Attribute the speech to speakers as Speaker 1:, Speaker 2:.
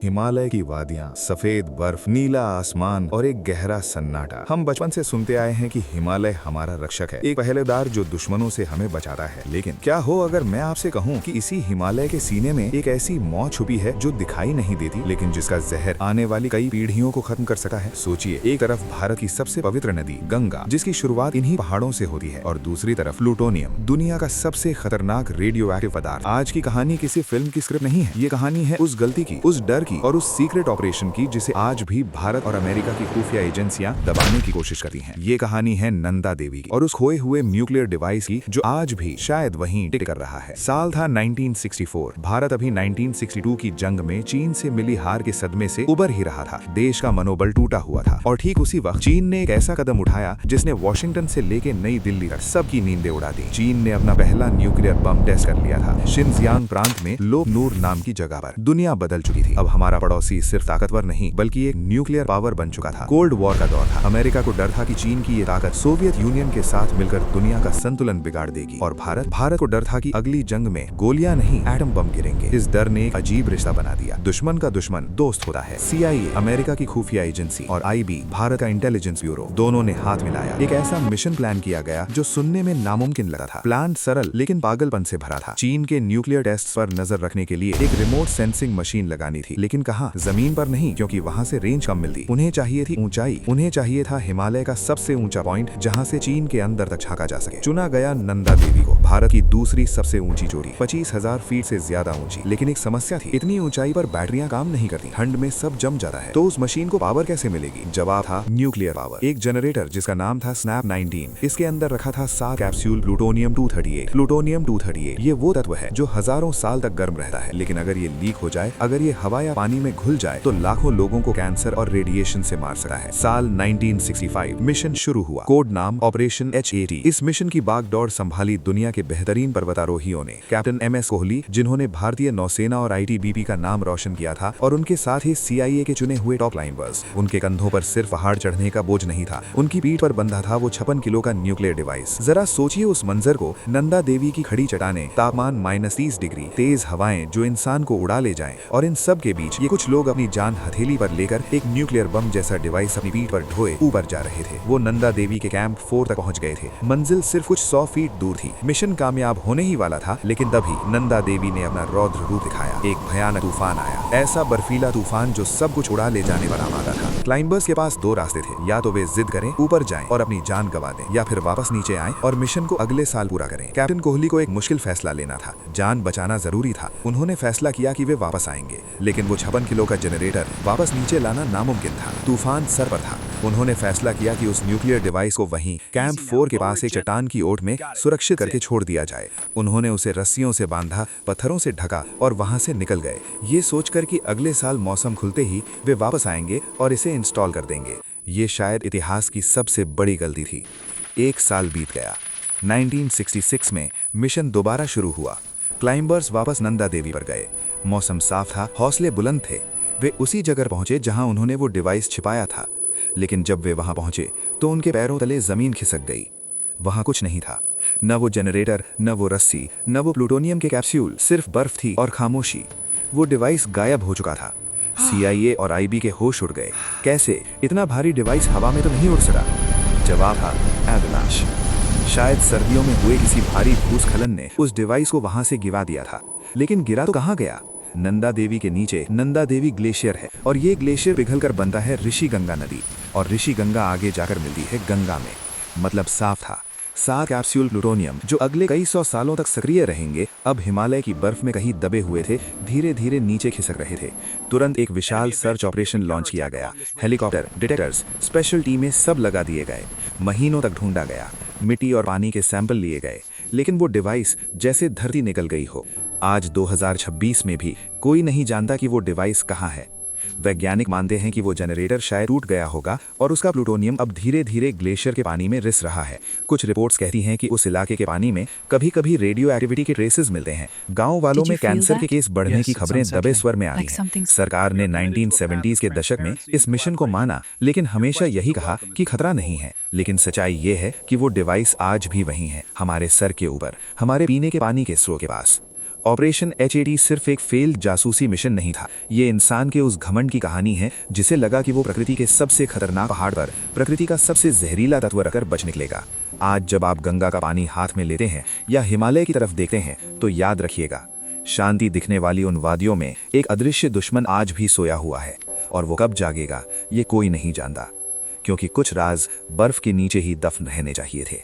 Speaker 1: हिमालय की वादियां, सफेद बर्फ, नीला आसमान और एक गहरा सन्नाटा। हम बचपन से सुनते आए हैं कि हिमालय हमारा रक्षक है, एक पहरेदार जो दुश्मनों से हमें बचाता है। लेकिन क्या हो अगर मैं आपसे कहूं कि इसी हिमालय के सीने में एक ऐसी मौत छुपी है जो दिखाई नहीं देती, लेकिन जिसका जहर आने वाली कई पीढ़ियों को खत्म कर सकता है। सोचिए, एक तरफ भारत की सबसे पवित्र नदी गंगा, जिसकी शुरुआत इन्हीं पहाड़ों से होती है, और दूसरी तरफ प्लूटोनियम, दुनिया का सबसे खतरनाक रेडियो एक्टिव पदार्थ। आज की कहानी किसी फिल्म की स्क्रिप्ट नहीं है, ये कहानी है उस गलती की, उस डर की और उस सीक्रेट ऑपरेशन की जिसे आज भी भारत और अमेरिका की खुफिया एजेंसियां दबाने की कोशिश करती हैं। ये कहानी है नंदा देवी की और उस खोए हुए न्यूक्लियर डिवाइस की जो आज भी शायद वहीं टिक कर रहा है। साल था 1964। भारत अभी 1962 की जंग में चीन से मिली हार के सदमे से उबर ही रहा था। देश का मनोबल टूटा हुआ था और ठीक उसी वक्त चीन ने एक ऐसा कदम उठाया जिसने वॉशिंगटन से लेके नई दिल्ली तक सबकी नींदें उड़ा दी। चीन ने अपना पहला न्यूक्लियर बम टेस्ट कर लिया था, शिनजियांग प्रांत में लो नूर नाम की जगह पर। दुनिया बदल चुकी थी। अब हमारा पड़ोसी सिर्फ ताकतवर नहीं बल्कि एक न्यूक्लियर पावर बन चुका था। कोल्ड वॉर का दौर था। अमेरिका को डर था कि चीन की ये ताकत सोवियत यूनियन के साथ मिलकर दुनिया का संतुलन बिगाड़ देगी, और भारत को डर था कि अगली जंग में गोलियां नहीं एटम बम गिरेंगे। इस डर ने एक अजीब रिश्ता बना दिया। दुश्मन का दुश्मन दोस्त होता है। CIA, अमेरिका की खुफिया एजेंसी, और IB, भारत का इंटेलिजेंस ब्यूरो, दोनों ने हाथ मिलाया। एक ऐसा मिशन प्लान किया गया जो सुनने में नामुमकिन लगा था। प्लान सरल लेकिन पागलपन से भरा था। चीन के न्यूक्लियर टेस्ट पर नजर रखने के लिए एक रिमोट सेंसिंग मशीन लगानी थी, लेकिन कहां? जमीन पर नहीं, क्योंकि वहां से रेंज कम मिलती। उन्हें चाहिए थी ऊंचाई। उन्हें चाहिए था हिमालय का सबसे ऊंचा पॉइंट जहां से चीन के अंदर तक झांका जा सके। चुना गया नंदा देवी को, भारत की दूसरी सबसे ऊंची चोटी, 25,000 फीट से ज्यादा ऊंची। लेकिन एक समस्या थी, इतनी ऊंचाई पर बैटरियां काम नहीं करती, ठंड में सब जम जाता है। तो उस मशीन को पावर कैसे मिलेगी? जवाब था न्यूक्लियर पावर। एक जनरेटर जिसका नाम था स्नैप 19, इसके अंदर रखा था 7 कैप्सूल प्लूटोनियम 238। प्लूटोनियम 238 ये वो तत्व है जो हजारों साल तक गर्म रहता है, लेकिन अगर ये लीक हो जाए, अगर ये हवा या पानी में घुल जाए तो लाखों लोगों को कैंसर और रेडिएशन से मार सकता है। साल 1965 मिशन शुरू हुआ, कोड नाम ऑपरेशन H80। इस मिशन की बागडोर संभाली दुनिया के बेहतरीन पर्वतारोहियों ने। कैप्टन MS कोहली, जिन्होंने भारतीय नौसेना और ITBP का नाम रोशन किया था, और उनके साथ ही CIA के चुने हुए टॉप क्लाइंबर्स। उनके कंधों पर सिर्फ पहाड़ चढ़ने का बोझ नहीं था, उनकी पीठ पर बंधा था वो 56 किलो का न्यूक्लियर डिवाइस। जरा सोचिए उस मंजर को, नंदा देवी की खड़ी चट्टानें, तापमान -30 डिग्री, तेज हवाएं जो इंसान को उड़ा ले जाएं, और इन सब के बीच ये कुछ लोग अपनी जान हथेली पर लेकर एक न्यूक्लियर बम जैसा डिवाइस अपनी पीठ पर ढोए ऊपर जा रहे थे। वो नंदा देवी के कैंप 4 तक पहुंच गए थे। मंजिल सिर्फ कुछ 100 फीट दूर थी। मिशन कामयाब होने ही वाला था, लेकिन तभी नंदा देवी ने अपना रौद्र रूप दिखाया। एक भयानक तूफान आया, ऐसा बर्फीला तूफान जो सब कुछ उड़ा ले जाने पर आमादा था। क्लाइंबर्स के पास 2 रास्ते थे, या तो वे जिद करें, ऊपर जाएं और अपनी जान गंवा दें, या फिर वापस नीचे आएं और मिशन को अगले साल पूरा करें। कैप्टन कोहली को एक मुश्किल फैसला लेना था। जान बचाना जरूरी था। उन्होंने फैसला किया कि वे वापस आएंगे, लेकिन वो 56 किलो का जनरेटर वापस नीचे लाना नामुमकिन था। तूफान सर पर था। उन्होंने फैसला किया कि उस न्यूक्लियर डिवाइस को वहीं कैंप 4 के पास एक चट्टान की ओट में सुरक्षित करके छोड़ दिया जाए। उन्होंने उसे रस्सियों से बांधा, पत्थरों से ढका और वहां से निकल गए, ये सोचकर कि अगले साल मौसम खुलते ही वे वापस आएंगे और इसे इंस्टॉल कर देंगे। ये शायद इतिहास की सबसे बड़ी गलती थी। 1 साल बीत गया। 1966 में मिशन दोबारा शुरू हुआ। क्लाइंबर्स वापस नंदा देवी पर गए। मौसम साफ था, हौसले बुलंद थे। वे उसी जगह पहुंचे जहां उन्होंने वो डिवाइस छिपाया था, लेकिन जब वे वहां पहुंचे तो उनके पैरों तले जमीन खिसक गई। वहां कुछ नहीं था, न वो जनरेटर, न वो रस्सी, न वो प्लूटोनियम के कैप्सूल, सिर्फ बर्फ थी और खामोशी। वो डिवाइस गायब हो चुका था। CIA और IB के होश उड़ गए। कैसे? इतना भारी डिवाइस हवा में तो नहीं उड़ सका। जवाब था एवलांच। शायद सर्दियों में हुए किसी भारी भूस्खलन ने उस डिवाइस को वहां से गिरा दिया था, लेकिन गिरा तो कहां गया? नंदा देवी के नीचे नंदा देवी ग्लेशियर है, और ये ग्लेशियर पिघलकर बनता है ऋषि गंगा नदी, और ऋषि गंगा आगे जाकर मिलती है गंगा में। मतलब साफ था, 7 कैप्सूल प्लूटोनियम जो अगले कई 100 सालों तक सक्रिय रहेंगे, अब हिमालय की बर्फ में कहीं दबे हुए थे, धीरे धीरे नीचे खिसक रहे थे। तुरंत एक विशाल सर्च ऑपरेशन लॉन्च किया गया। हेलीकॉप्टर, डिटेक्टर्स, स्पेशल टीमें सब लगा दिए गए। महीनों तक ढूंढा गया, मिट्टी और पानी के सैंपल लिए गए, लेकिन वो डिवाइस जैसे धरती निकल गई हो। आज 2026 में भी कोई नहीं जानता कि वो डिवाइस कहाँ है। वैज्ञानिक मानते हैं कि वो जनरेटर शायद टूट गया होगा और उसका प्लूटोनियम अब धीरे धीरे ग्लेशियर के पानी में रिस रहा है। कुछ रिपोर्ट्स कहती हैं कि उस इलाके के पानी में कभी कभी रेडियो एक्टिविटी के ट्रेसेस मिलते हैं। गांव वालों में कैंसर के केस बढ़ने की खबरें दबे स्वर में आ रही हैं। सरकार ने 1970s के दशक में इस मिशन को माना, लेकिन हमेशा यही कहा कि खतरा नहीं है। लेकिन सच्चाई ये है कि वो डिवाइस आज भी वहीं है, हमारे सर के ऊपर, हमारे पीने के पानी के स्रोत के पास।
Speaker 2: ऑपरेशन HAT सिर्फ एक फेल्ड जासूसी मिशन नहीं था, ये इंसान के उस घमंड की कहानी है जिसे लगा कि वो प्रकृति के सबसे खतरनाक पहाड़ पर प्रकृति का सबसे जहरीला तत्व रखकर बच निकलेगा। आज जब आप गंगा का पानी हाथ में लेते हैं या हिमालय की तरफ देखते हैं तो याद रखिएगा, शांति दिखने वाली उन वादियों में एक अदृश्य दुश्मन आज भी सोया हुआ है, और वो कब जागेगा ये कोई नहीं जानता, क्योंकि कुछ राज बर्फ के नीचे ही दफन रहने चाहिए थे।